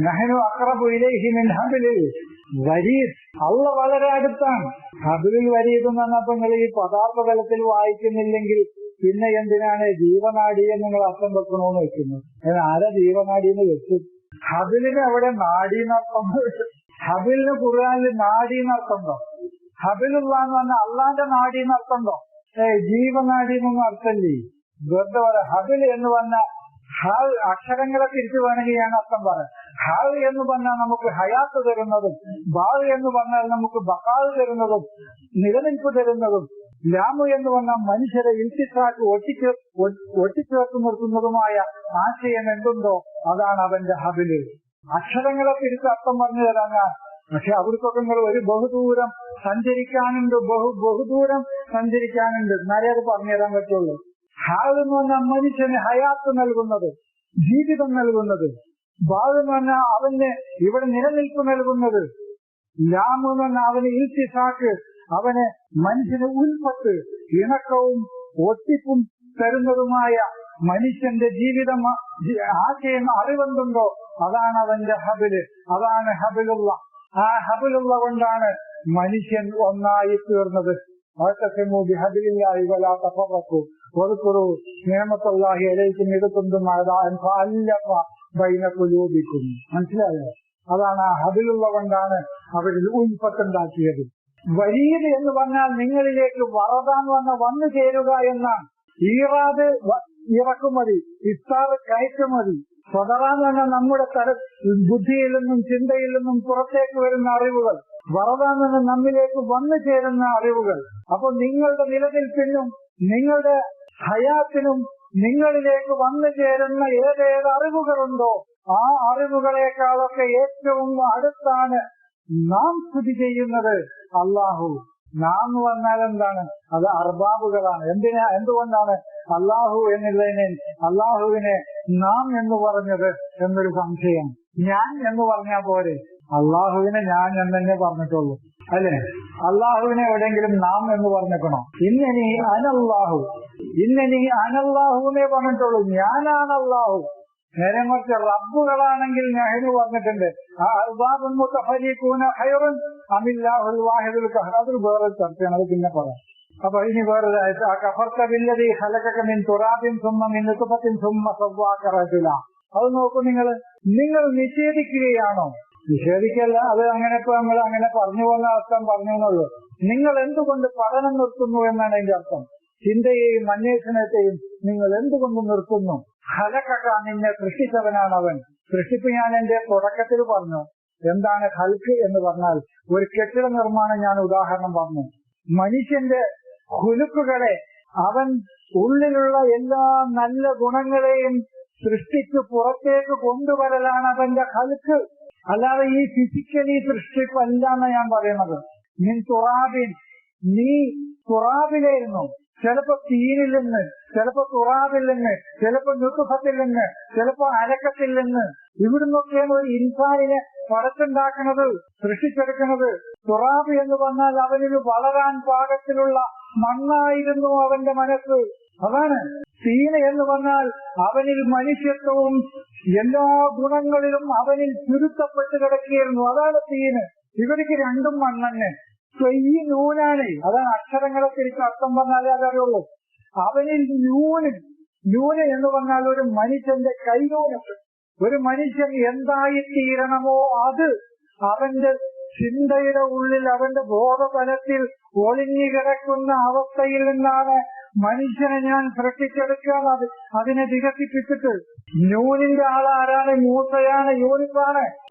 നഹ്നു അഖ്റബു ഇലൈഹി മിൻ ഹബ്ലിൽ വരീദ്. അള്ള വളരെ അടുത്താണ്. ഹബ്ലുൽ വരീദ് എന്ന് പറഞ്ഞപ്പോ നിങ്ങൾ ഈ പദാർത്ഥ തലത്തിൽ വായിക്കുന്നില്ലെങ്കിൽ പിന്നെ എന്തിനാണ് ജീവനാടി എന്ന് നിങ്ങൾ അർത്ഥം വെക്കണോന്ന് വെക്കുന്നത്? ആരാ ജീവനാടിന്ന് വെച്ചു? ഹബിലിന് അവിടെ നാടീന്നർത്ഥം. ഹബിലിന് ഖുർആനിൽ നാടീന്നർത്ഥമുണ്ടോ? ഹബിലുള്ള എന്ന് പറഞ്ഞാൽ അള്ളാന്റെ നാടീന്നർത്ഥമുണ്ടോ? ജീവനാടീന്നൊന്നും അർത്ഥമില്ലേ. വെറുതെ പറയാം. ഹബിൽ എന്ന് പറഞ്ഞാൽ ഹാൾ അക്ഷരങ്ങളെ തിരിച്ചു വേണമെങ്കിൽ ഞാൻ അർത്ഥം പറയാം. ഹാൾ എന്ന് പറഞ്ഞാൽ നമുക്ക് ഹയാത്ത് തരുന്നതും, ബാൾ എന്ന് പറഞ്ഞാൽ നമുക്ക് ബക്കാൾ തരുന്നതും നിലനിൽപ്പ് തരുന്നതും, ലാമു എന്ന് പറഞ്ഞാൽ മനുഷ്യരെ ഇൽത്തിസാക്ക് ഒട്ടിച്ചേർത്ത് നിർത്തുന്നതുമായ ആശയം എന്തുണ്ടോ അതാണ് അവന്റെ ഹബില്. അക്ഷരങ്ങളെ തിരിച്ച് അർത്ഥം പറഞ്ഞു തരാൻ. പക്ഷെ അവർക്കൊക്കെ നിങ്ങൾ ഒരു ബഹുദൂരം സഞ്ചരിക്കാനുണ്ട്, ബഹുദൂരം സഞ്ചരിക്കാനുണ്ട്, എന്നാലേ അത് പറഞ്ഞു തരാൻ പറ്റുള്ളൂ. ഹാൾ എന്ന് പറഞ്ഞാൽ മനുഷ്യന് ഹയാത്ത് നൽകുന്നത്, ജീവിതം നൽകുന്നത്. ബാൾ എന്ന് പറഞ്ഞാൽ അവന് ഇവിടെ നിലനിൽപ്പ് നൽകുന്നത്. ലാമു എന്ന് പറഞ്ഞാൽ അവന് ഇൽത്തിസാക്ക്, അവന് മനുഷ്യന് ഉൽപ്പത്ത്, ഇണക്കവും ഒട്ടിപ്പും തരുന്നതുമായ മനുഷ്യന്റെ ജീവിതം ആശയം അറിവെന്തുണ്ടോ അതാണ് അവന്റെ ഹബില്. അതാണ് ഹബിലുള്ള. ആ ഹബിലുള്ള കൊണ്ടാണ് മനുഷ്യൻ ഒന്നായി തീർന്നത്. മനസ്സിലായോ? അതാണ് ആ ഹബിലുള്ള കൊണ്ടാണ് അവരിൽ ഉൽപ്പത്തുണ്ടാക്കിയത്. വരീദ് എന്ന് പറഞ്ഞാൽ നിങ്ങളിലേക്ക് വറദാൻ വന്ന വന്നു ചേരുക എന്നാണ്. ഈറാദ് ഇറക്കുമതി, ഇഫ്താർ കയറ്റുമതി. സ്വതറാന്ന് പറഞ്ഞാൽ നമ്മുടെ ബുദ്ധിയിൽ നിന്നും ചിന്തയിൽ നിന്നും പുറത്തേക്ക് വരുന്ന അറിവുകൾ. വറദാന്ന് പറഞ്ഞാൽ നമ്മിലേക്ക് വന്നു ചേരുന്ന അറിവുകൾ. അപ്പൊ നിങ്ങളുടെ നിലനിൽപ്പിനും നിങ്ങളുടെ ഹയാത്തിനും നിങ്ങളിലേക്ക് വന്നു ചേരുന്ന ഏതേത് അറിവുകളുണ്ടോ ആ അറിവുകളെക്കാളൊക്കെ ഏറ്റവും അടുത്താണ് നാം സ്ഥിതി ചെയ്യുന്നത് അള്ളാഹു. നാം എന്ന് പറഞ്ഞാൽ എന്താണ്? അത് അർബാബുകളാണ്. എന്തുകൊണ്ടാണ് അള്ളാഹു എന്നുള്ളതിനെ അള്ളാഹുവിനെ നാം എന്ന് പറഞ്ഞത് എന്നൊരു സംശയം. ഞാൻ എന്ന് പറഞ്ഞാൽ പോരെ? അള്ളാഹുവിനെ ഞാൻ എന്ന് തന്നെ പറഞ്ഞിട്ടുള്ളൂ അല്ലെ? അള്ളാഹുവിനെ എവിടെയെങ്കിലും നാം എന്ന് പറഞ്ഞേക്കണോ? ഇന്നനി അനല്ലാഹു, ഇന്നനി അനല്ലാഹുവിനെ പറഞ്ഞിട്ടുള്ളൂ. ഞാനാണ് അള്ളാഹു. നേരെ മറിച്ച് റബ്ബുകളാണെങ്കിൽ നഹ്നു പറഞ്ഞിട്ടുണ്ട്. അർബാബുൻ മുതഫരീഖൂന ഖൈറുൻ അമില്ലാഹുൽ വാഹിദുൽ ഖഹാർ. അത് വേറെ ചർച്ചയാണ്, അത് പിന്നെ പറയാം. അപ്പൊ ഇനി വേറെ കഫർത ബില്ലദീ ഖലഖക മിൻ തുറാബിൻ സുമ്മ മിൻ നുത്ഫത്തിൻ സുമ്മ സവ്വാക റജുല. അത് നോക്കൂ, നിങ്ങൾ നിഷേധിക്കുകയാണോ? നിഷേധിക്കല്ല, അത് അങ്ങനെ ഇപ്പൊ നമ്മൾ അങ്ങനെ പറഞ്ഞു പോകുന്ന അർത്ഥം പറഞ്ഞു എന്നുള്ളൂ. നിങ്ങൾ എന്തുകൊണ്ട് പഠനം നിർത്തുന്നു എന്നാണ് അതിന്റെ അർത്ഥം. ചിന്തയെയും അന്വേഷണത്തെയും നിങ്ങൾ എന്തുകൊണ്ട് നിർത്തുന്നു? ഖലഖക, നിന്നെ സൃഷ്ടിച്ചവനാണ് അവൻ. സൃഷ്ടിപ്പ് ഞാൻ എന്റെ തുടക്കത്തിൽ പറഞ്ഞു. എന്താണ് ഖൽഖ് എന്ന് പറഞ്ഞാൽ? ഒരു കെട്ടിട നിർമ്മാണം ഞാൻ ഉദാഹരണം പറഞ്ഞു. മനുഷ്യന്റെ ഖുലുഖുകളെ, അവൻ ഉള്ളിലുള്ള എല്ലാ നല്ല ഗുണങ്ങളെയും സൃഷ്ടിച്ച് പുറത്തേക്ക് കൊണ്ടുവരലാണ് അവന്റെ ഖൽഖ്. അല്ലാതെ ഈ ഫിസിക്കലി സൃഷ്ടിപ്പല്ല എന്ന് ഞാൻ പറയുന്നത്. നീ തുറാബിൻ, നീ തുറാബിലായിരുന്നു. ചിലപ്പോ തീനിൽ നിന്ന്, ചിലപ്പോ തുറാബിൽ നിന്ന്, ചിലപ്പോ നുത്ഫത്തിൽ നിന്ന്, ചിലപ്പോ അലക്കത്തിൽ നിന്ന്. ഇവിടുന്നൊക്കെയാണ് ഒരു ഇൻസാനിനെ പടച്ചുണ്ടാക്കുന്നത്, സൃഷ്ടിച്ചെടുക്കുന്നത്. തുറാബ് എന്ന് പറഞ്ഞാൽ അവനിന് വളരാൻ പാകത്തിലുള്ള മണ്ണായിരുന്നു അവന്റെ മനസ്സ്. അതാണ്. തീന എന്ന് പറഞ്ഞാൽ അവനിൽ മനുഷ്യത്വവും എല്ലാ ഗുണങ്ങളിലും അവനിൽ ചുരുക്കപ്പെട്ട് കിടക്കുകയായിരുന്നു. അതാണ് തീന്. ഇവർക്ക് രണ്ടും മണ്ണെന്നെ. ഈ നൂനാണ്. അതാണ് അക്ഷരങ്ങളെ തിരിച്ച് അർത്ഥം പറഞ്ഞാലേ അതറിയുള്ളൂ. അവനിൽ നൂന് എന്ന് പറഞ്ഞാൽ ഒരു മനുഷ്യന്റെ കൈനൂനുണ്ട്. ഒരു മനുഷ്യൻ എന്തായിത്തീരണമോ അത് അവന്റെ ചിന്തയുടെ ഉള്ളിൽ, അവന്റെ ബോധതലത്തിൽ ഒളിഞ്ഞു കിടക്കുന്ന അവസ്ഥയിൽ നിന്നാണ് മനുഷ്യനെ ഞാൻ സൃഷ്ടിച്ചെടുക്കാൻ അതിനെ വികസിപ്പിച്ചിട്ട്. നൂനിന്റെ ആളാരാണ്? മൂസയാണ്, യൂനിഫാണ്.